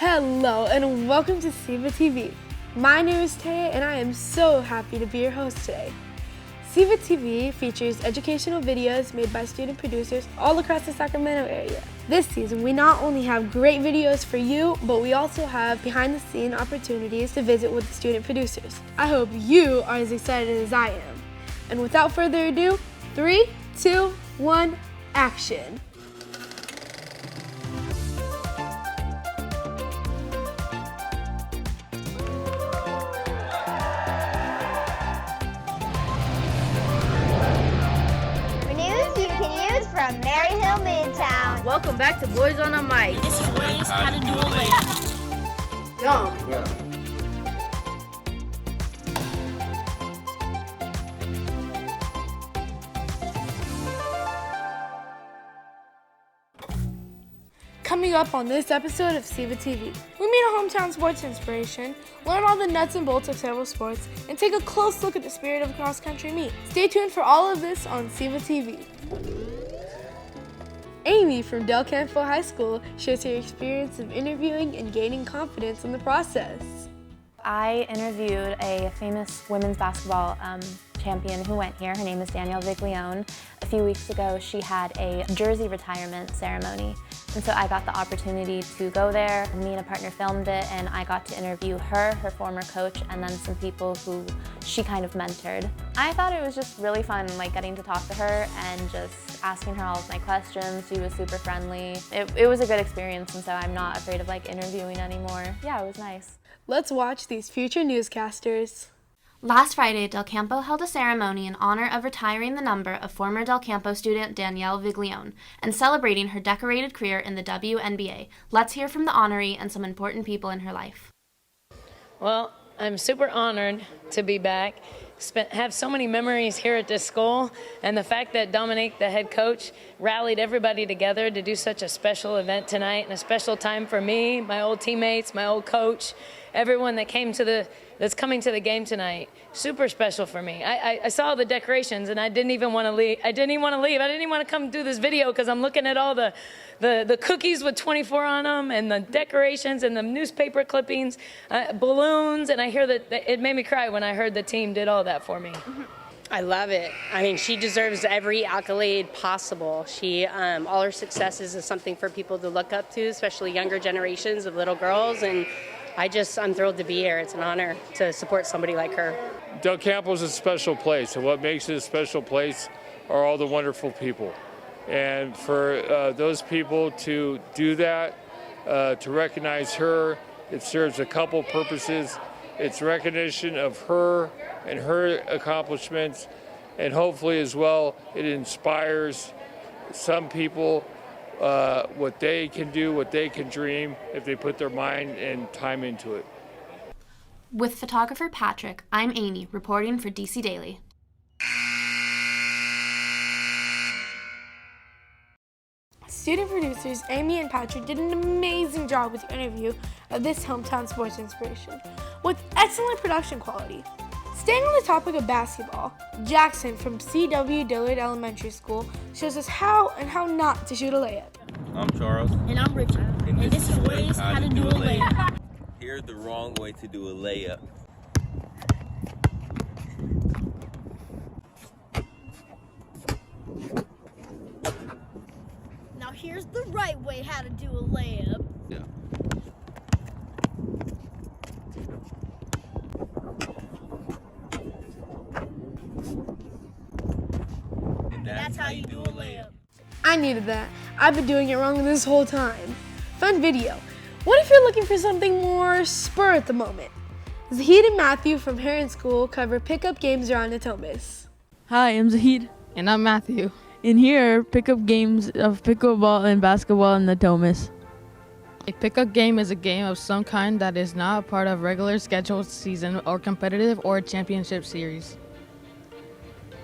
Hello and welcome to SEVA TV. My name is Taya and I am so happy to be your host today. SEVA TV features educational videos made by student producers all across the Sacramento area. This season, we not only have great videos for you, but we also have behind-the-scene opportunities to visit with the student producers. I hope you are as excited as I am. And without further ado, 3, 2, 1, action. From Maryhill Midtown. Welcome back to Boys on a Mic. This is ways how to do a layup. Jump. Yeah. Coming up on this episode of SEVA TV, we meet a hometown sports inspiration, learn all the nuts and bolts of several sports, and take a close look at the spirit of a cross-country meet. Stay tuned for all of this on SEVA TV. Aimee from Campo High School shares her experience of interviewing and gaining confidence in the process. I interviewed a famous women's basketball champion who went here. Her name is Danielle Viglione. A few weeks ago, she had a jersey retirement ceremony. And so I got the opportunity to go there. Me and a partner filmed it, and I got to interview her, her former coach, and then some people who she kind of mentored. I thought it was just really fun, like getting to talk to her and just asking her all of my questions. She was super friendly. It was a good experience, and so I'm not afraid of like interviewing anymore. Yeah, it was nice. Let's watch these future newscasters. Last Friday, Del Campo held a ceremony in honor of retiring the number of former Del Campo student Danielle Viglione and celebrating her decorated career in the WNBA. Let's hear from the honoree and some important people in her life. Well, I'm super honored to be back. Have so many memories here at this school, and the fact that Dominique, the head coach, rallied everybody together to do such a special event tonight and a special time for me, my old teammates, my old coach, everyone that that's coming to the game tonight. Super special for me. I saw the decorations and I didn't even want to leave. I didn't even want to come do this video because I'm looking at all the cookies with 24 on them and the decorations and the newspaper clippings, balloons, and I hear that it made me cry when I heard the team did all that for me. I love it. I mean, she deserves every accolade possible. All her successes is something for people to look up to, especially younger generations of little girls, and I'm thrilled to be here. It's an honor to support somebody like her. Del Campo is a special place, and what makes it a special place are all the wonderful people. And for those people to do that, to recognize her, it serves a couple purposes. It's recognition of her and her accomplishments, and hopefully as well, it inspires some people what they can do, what they can dream if they put their mind and time into it. With photographer Patrick, I'm Aimee, reporting for DC Daily. Student producers Aimee and Patrick did an amazing job with the interview of this hometown sports inspiration, with excellent production quality. Staying on the topic of basketball, Jackson from CW Dillard Elementary School shows us how and how not to shoot a layup. I'm Charles. And I'm Richard. And this is ways how to do a layup. Here's the wrong way to do a layup. Now here's the right way how to do a layup. Yeah. And that's how you do a layup. I needed that. I've been doing it wrong this whole time. Fun video. What if you're looking for something more spur at the moment? Zahidullah and Matthew from Heron School cover pickup games around Natomas. Hi, I'm Zahid. And I'm Matthew. In here, pickup games of pickleball and basketball in Natomas. A pickup game is a game of some kind that is not a part of regular scheduled season or competitive or championship series.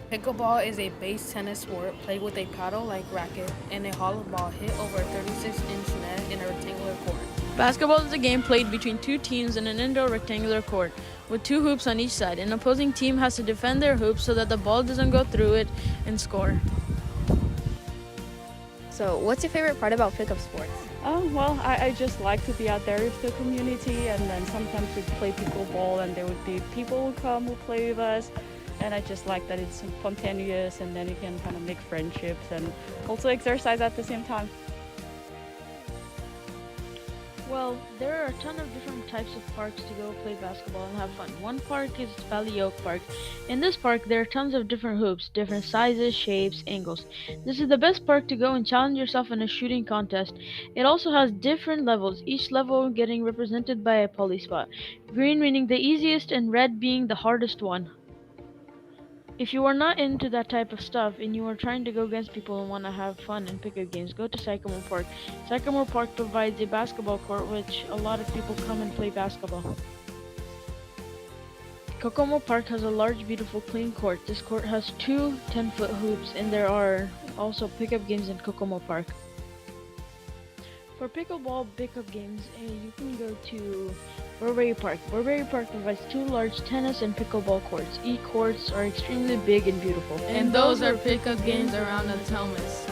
Pickleball is a base tennis sport played with a paddle-like racket and a hollow ball hit over a 36-inch net in a rectangular court. Basketball is a game played between two teams in an indoor rectangular court with two hoops on each side. An opposing team has to defend their hoops so that the ball doesn't go through it and score. So, what's your favorite part about pickup sports? Well, I just like to be out there with the community, and then sometimes we play pickleball and there would be people who come who play with us, and I just like that it's spontaneous and then you can kind of make friendships and also exercise at the same time. Well, there are a ton of different types of parks to go play basketball and have fun. One park is Valley Oak Park. In this park, there are tons of different hoops, different sizes, shapes, angles. This is the best park to go and challenge yourself in a shooting contest. It also has different levels, each level getting represented by a poly spot. Green meaning the easiest and red being the hardest one. If you are not into that type of stuff and you are trying to go against people and want to have fun and pick-up games, go to Sycamore Park. Sycamore Park provides a basketball court which a lot of people come and play basketball. Kokomo Park has a large, beautiful, clean court. This court has two 10-foot hoops, and there are also pick-up games in Kokomo Park. For pickleball pickup games, you can go to Burberry Park. Burberry Park provides two large tennis and pickleball courts. Each courts are extremely big and beautiful. And those are pickup games around Natomas.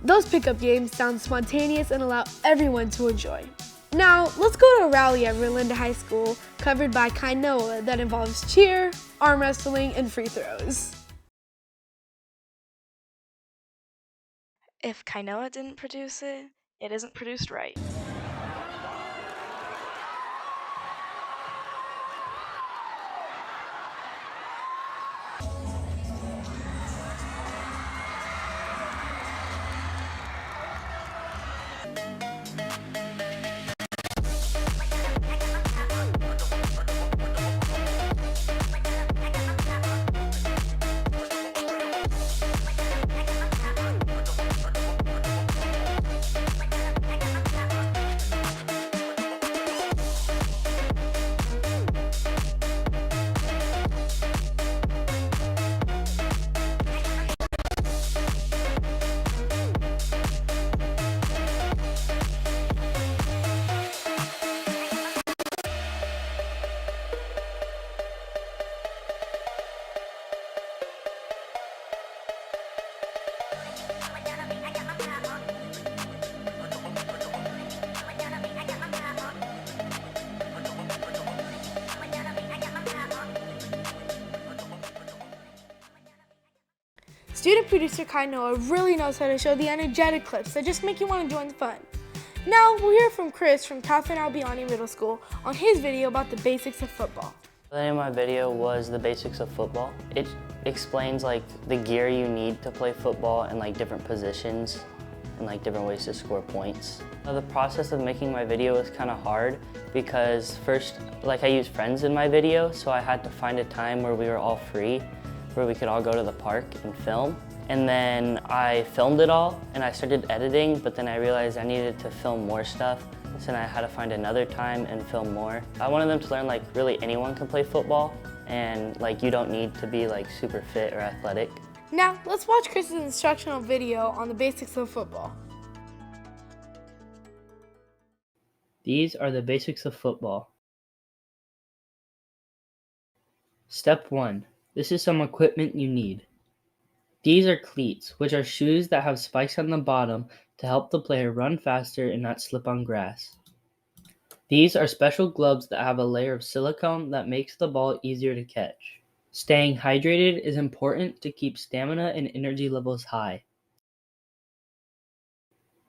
Those pickup games sound spontaneous and allow everyone to enjoy. Now, let's go to a rally at Verlinda High School covered by Kainoa that involves cheer, arm wrestling, and free throws. If Kainoa didn't produce it, it isn't produced right. Student producer Kainoa really knows how to show the energetic clips that just make you want to join the fun. Now we'll hear from Chris from Katherine Albiani Middle School on his video about the basics of football. The name of my video was The Basics of Football. It explains like the gear you need to play football and like different positions and like different ways to score points. The process of making my video was kind of hard because first, like I used friends in my video, so I had to find a time where we were all free, where we could all go to the park and film. And then I filmed it all and I started editing, but then I realized I needed to film more stuff. So then I had to find another time and film more. I wanted them to learn like really anyone can play football and like you don't need to be like super fit or athletic. Now let's watch Chris's instructional video on the basics of football. These are the basics of football. Step 1. This is some equipment you need. These are cleats, which are shoes that have spikes on the bottom to help the player run faster and not slip on grass. These are special gloves that have a layer of silicone that makes the ball easier to catch. Staying hydrated is important to keep stamina and energy levels high.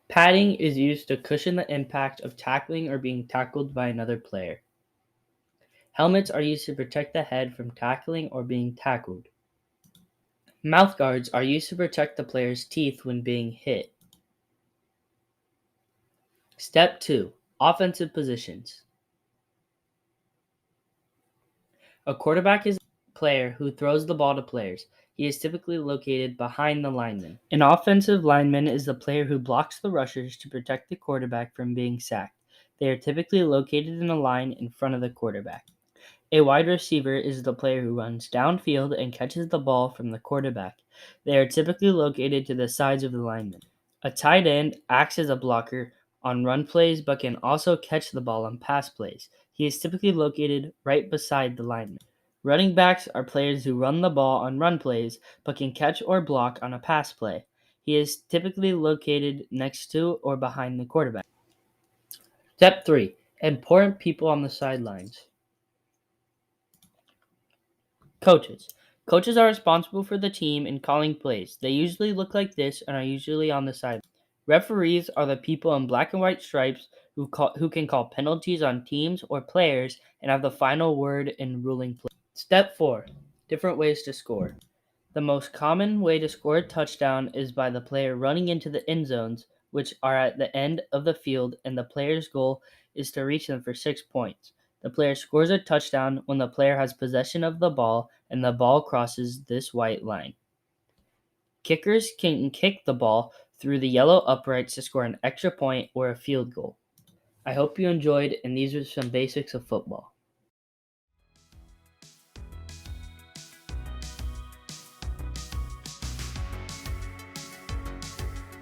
Padding is used to cushion the impact of tackling or being tackled by another player. Helmets are used to protect the head from tackling or being tackled. Mouth guards are used to protect the player's teeth when being hit. Step 2. Offensive positions. A quarterback is a player who throws the ball to players. He is typically located behind the lineman. An offensive lineman is the player who blocks the rushers to protect the quarterback from being sacked. They are typically located in a line in front of the quarterback. A wide receiver is the player who runs downfield and catches the ball from the quarterback. They are typically located to the sides of the lineman. A tight end acts as a blocker on run plays but can also catch the ball on pass plays. He is typically located right beside the lineman. Running backs are players who run the ball on run plays but can catch or block on a pass play. He is typically located next to or behind the quarterback. Step 3. Important people on the sidelines. Coaches. Coaches are responsible for the team and calling plays. They usually look like this and are usually on the sideline. Referees are the people in black and white stripes who can call penalties on teams or players and have the final word in ruling plays. Step 4. Different ways to score. The most common way to score a touchdown is by the player running into the end zones, which are at the end of the field, and the player's goal is to reach them for 6 points. The player scores a touchdown when the player has possession of the ball and the ball crosses this white line. Kickers can kick the ball through the yellow uprights to score an extra point or a field goal. I hope you enjoyed, and these are some basics of football.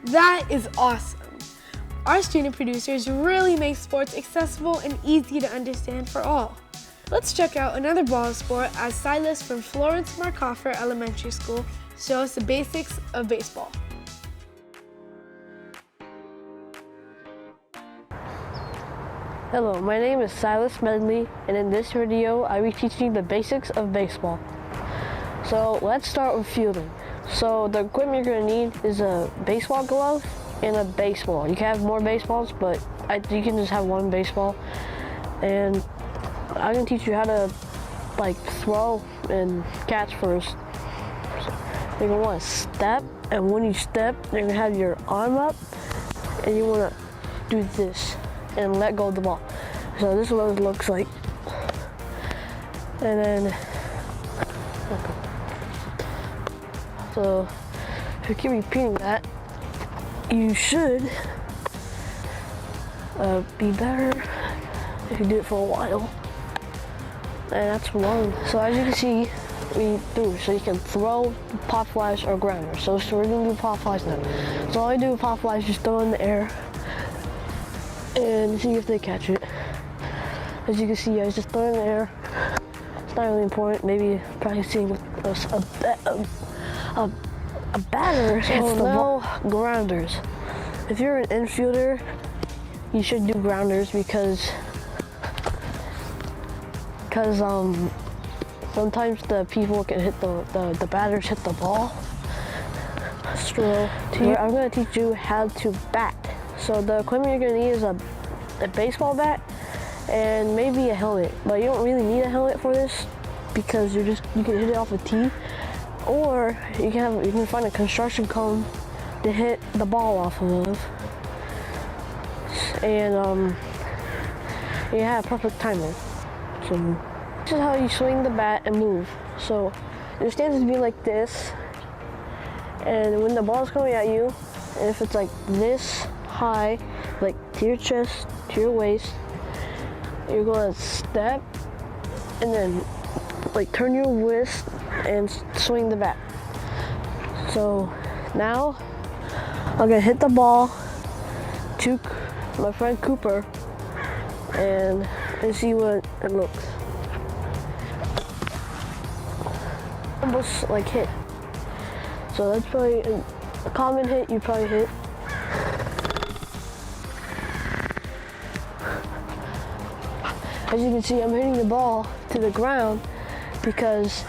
That is awesome. Our student producers really make sports accessible and easy to understand for all. Let's check out another ball sport as Silas from Florence Markofer Elementary School shows the basics of baseball. Hello, my name is Silas Medley, and in this video I'll be teaching the basics of baseball. So let's start with fielding. So the equipment you're going to need is a baseball glove and a baseball. You can have more baseballs, but you can just have one baseball. And I'm going to teach you how to throw and catch first. So you're going to want to step, and when you step, you're going to have your arm up, and you want to do this and let go of the ball. So this is what it looks like. And then so if you keep repeating that, you should be better if you do it for a while. And that's one. So as you can see, we do. So you can throw, pop flies, or grounders. So we're gonna do pop flies now. So all I do with pop flies is just throw in the air and see if they catch it. As you can see, I just throw it in the air. It's not really important. Maybe probably seeing a batter hits the ball. Grounders. If you're an infielder, you should do grounders because sometimes the people can hit the batters hit the ball. So I'm going to teach you how to bat. So the equipment you're going to need is a baseball bat and maybe a helmet, but you don't really need a helmet for this because you can hit it off a tee. Or you can find a construction cone to hit the ball off of, and you have perfect timing. So this is how you swing the bat and move. So your stance is be like this, and when the ball is coming at you, and if it's like this high, like to your chest, to your waist, you're gonna step, and then turn your wrist and swing the bat. So now I'm gonna hit the ball to my friend Cooper and see what it looks. Almost hit. So that's probably a common hit you probably hit. As you can see, I'm hitting the ball to the ground because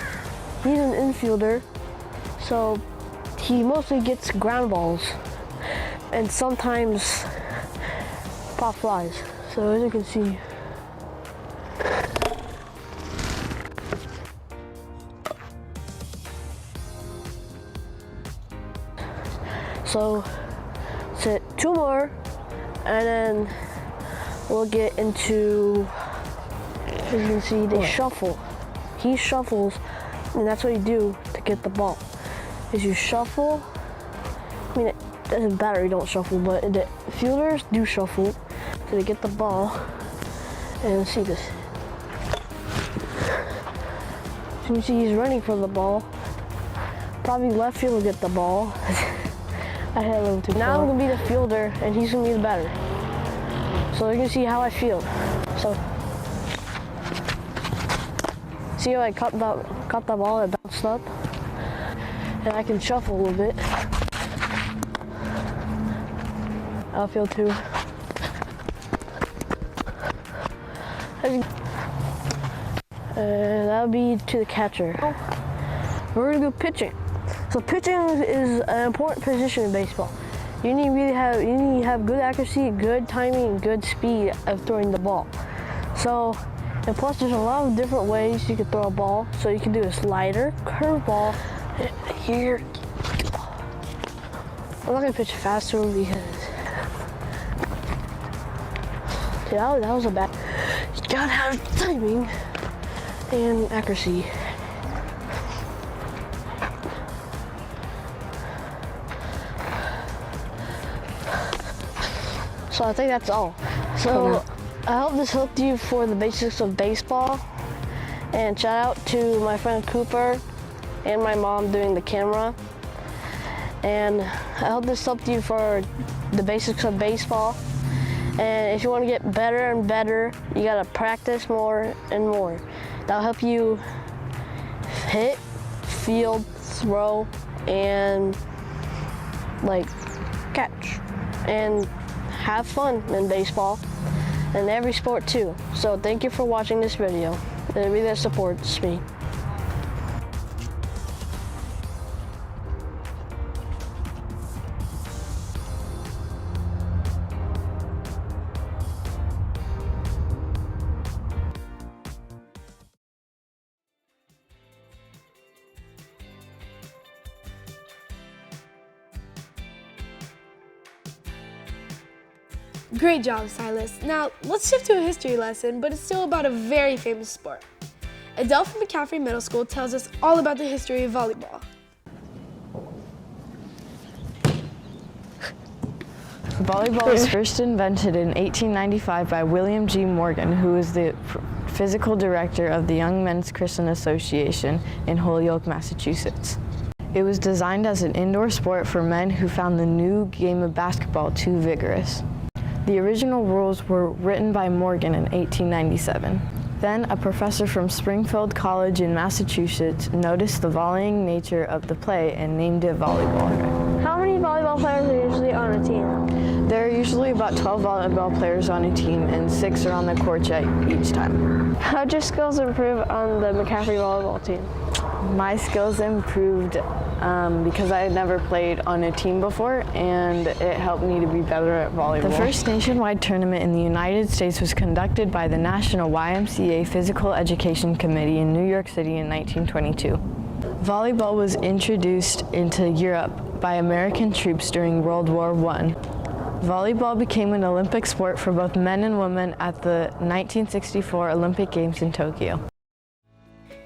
he's an infielder, so he mostly gets ground balls and sometimes pop flies. So as you can see, so sit 2 more and then we'll get into, as you can see, they shuffle. He shuffles, and that's what you do to get the ball. Is you shuffle. I mean, it doesn't matter you don't shuffle, but the fielders do shuffle so they get the ball. And see this. So you see he's running for the ball. Probably left field will get the ball. I had a little too far. Now I'm gonna be the fielder, and he's gonna be the batter. So you're gonna see how I feel. So. See how I caught the ball that bounced up? And I can shuffle a little bit. Outfield too. That'll be to the catcher. We're gonna go pitching. So pitching is an important position in baseball. You need to have good accuracy, good timing, and good speed of throwing the ball. So, and plus there's a lot of different ways you can throw a ball. So you can do a slider, curveball, here. I'm not gonna pitch faster because that was a bad. You gotta have timing and accuracy. So I think that's all. So I hope this helped you for the basics of baseball. And shout out to my friend Cooper and my mom doing the camera. And I hope this helped you for the basics of baseball. And if you want to get better and better, you gotta practice more and more. That'll help you hit, field, throw, and like catch. And have fun in baseball and every sport too. So thank you for watching this video. It really supports me. Great job, Silas. Now, let's shift to a history lesson, but it's still about a very famous sport. Adelle from McCaffrey Middle School tells us all about the history of volleyball. Volleyball was first invented in 1895 by William G. Morgan, who was the physical director of the Young Men's Christian Association in Holyoke, Massachusetts. It was designed as an indoor sport for men who found the new game of basketball too vigorous. The original rules were written by Morgan in 1897. Then a professor from Springfield College in Massachusetts noticed the volleying nature of the play and named it volleyball. How many volleyball players are usually on a team? There are usually about 12 volleyball players on a team and 6 are on the court each time. How'd your skills improve on the McCaffrey volleyball team? My skills improved because I had never played on a team before, and it helped me to be better at volleyball. The first nationwide tournament in the United States was conducted by the National YMCA Physical Education Committee in New York City in 1922. Volleyball was introduced into Europe by American troops during World War I. Volleyball became an Olympic sport for both men and women at the 1964 Olympic Games in Tokyo.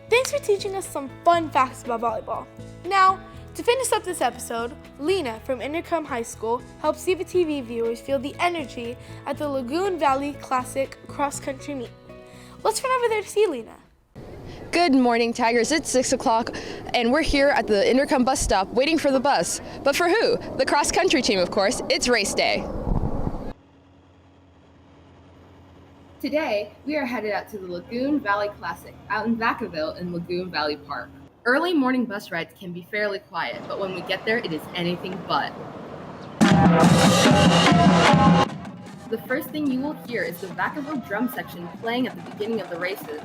Thanks for teaching us some fun facts about volleyball. Now, to finish up this episode, Lena from Inderkum High School helped SEVA TV viewers feel the energy at the Lagoon Valley Classic cross-country meet. Let's run over there to see Lena. Good morning, Tigers. It's 6 o'clock, and we're here at the Inderkum bus stop waiting for the bus. But for who? The cross-country team, of course. It's race day. Today, we are headed out to the Lagoon Valley Classic out in Vacaville in Lagoon Valley Park. Early morning bus rides can be fairly quiet, but when we get there, it is anything but. The first thing you will hear is the Vacaville drum section playing at the beginning of the races.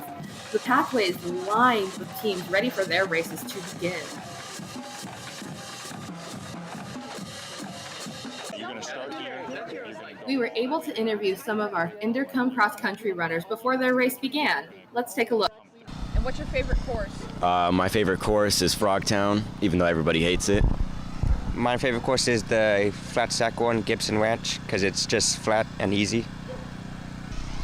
The pathway is lined with teams ready for their races to begin. We were able to interview some of our Inderkum cross-country runners before their race began. Let's take a look. And what's your favorite course? My favorite course is Frogtown, even though everybody hates it. My favorite course is the flat stack one, Gibson Ranch, because it's just flat and easy.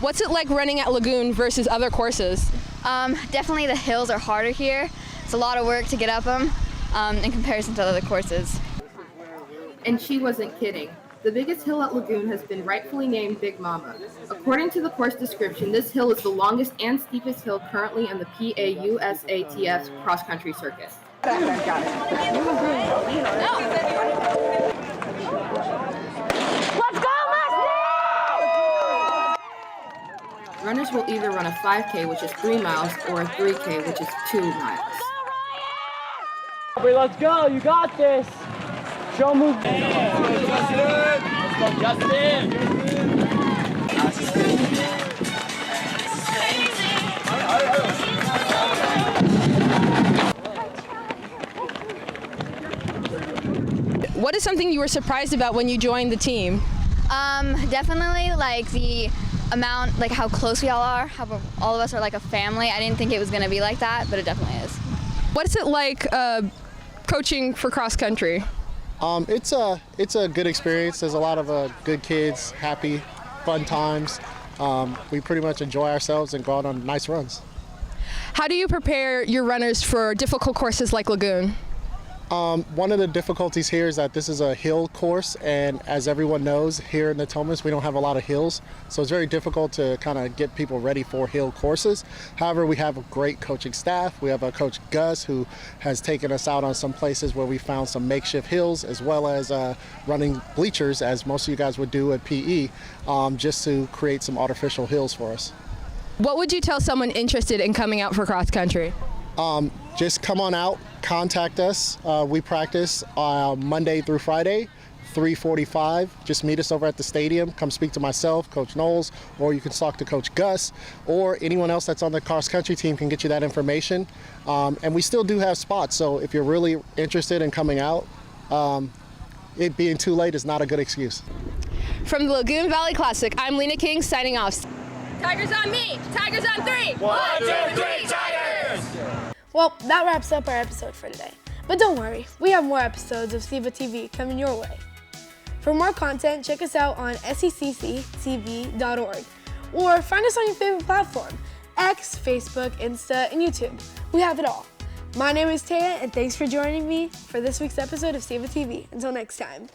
What's it like running at Lagoon versus other courses? Definitely the hills are harder here. It's a lot of work to get up them in comparison to other courses. And she wasn't kidding. The biggest hill at Lagoon has been rightfully named Big Mama. According to the course description, this hill is the longest and steepest hill currently in the PAUSATF's cross-country circuit. Let's go, Runners runners will either run a 5K, which is 3 miles, or a 3K, which is 2 miles. Let's go, you got this. Show move. Let's go, Justin. What is something you were surprised about when you joined the team? Definitely like the amount, like how close we all are, how all of us are like a family. I didn't think it was going to be like that, but it definitely is. What is it like coaching for cross country? It's a good experience. There's a lot of good kids, happy, fun times. We pretty much enjoy ourselves and go out on nice runs. How do you prepare your runners for difficult courses like Lagoon? One of the difficulties here is that this is a hill course, and as everyone knows, here in Natomas we don't have a lot of hills, so it's very difficult to kind of get people ready for hill courses. However, we have a great coaching staff. We have a coach Gus who has taken us out on some places where we found some makeshift hills, as well as running bleachers, as most of you guys would do at PE, just to create some artificial hills for us. What would you tell someone interested in coming out for cross country? Just come on out, contact us. We practice Monday through Friday, 3:45. Just meet us over at the stadium. Come speak to myself, Coach Knowles, or you can talk to Coach Gus, or anyone else that's on the cross country team can get you that information. And we still do have spots, so if you're really interested in coming out, it being too late is not a good excuse. From the Lagoon Valley Classic, I'm Lena King signing off. Tigers on me! Tigers on 3! 1, 2, 3, Tigers! Well, that wraps up our episode for today. But don't worry, we have more episodes of SEVA TV coming your way. For more content, check us out on secctv.org or find us on your favorite platform, X, Facebook, Insta, and YouTube. We have it all. My name is Taya, and thanks for joining me for this week's episode of SEVA TV. Until next time.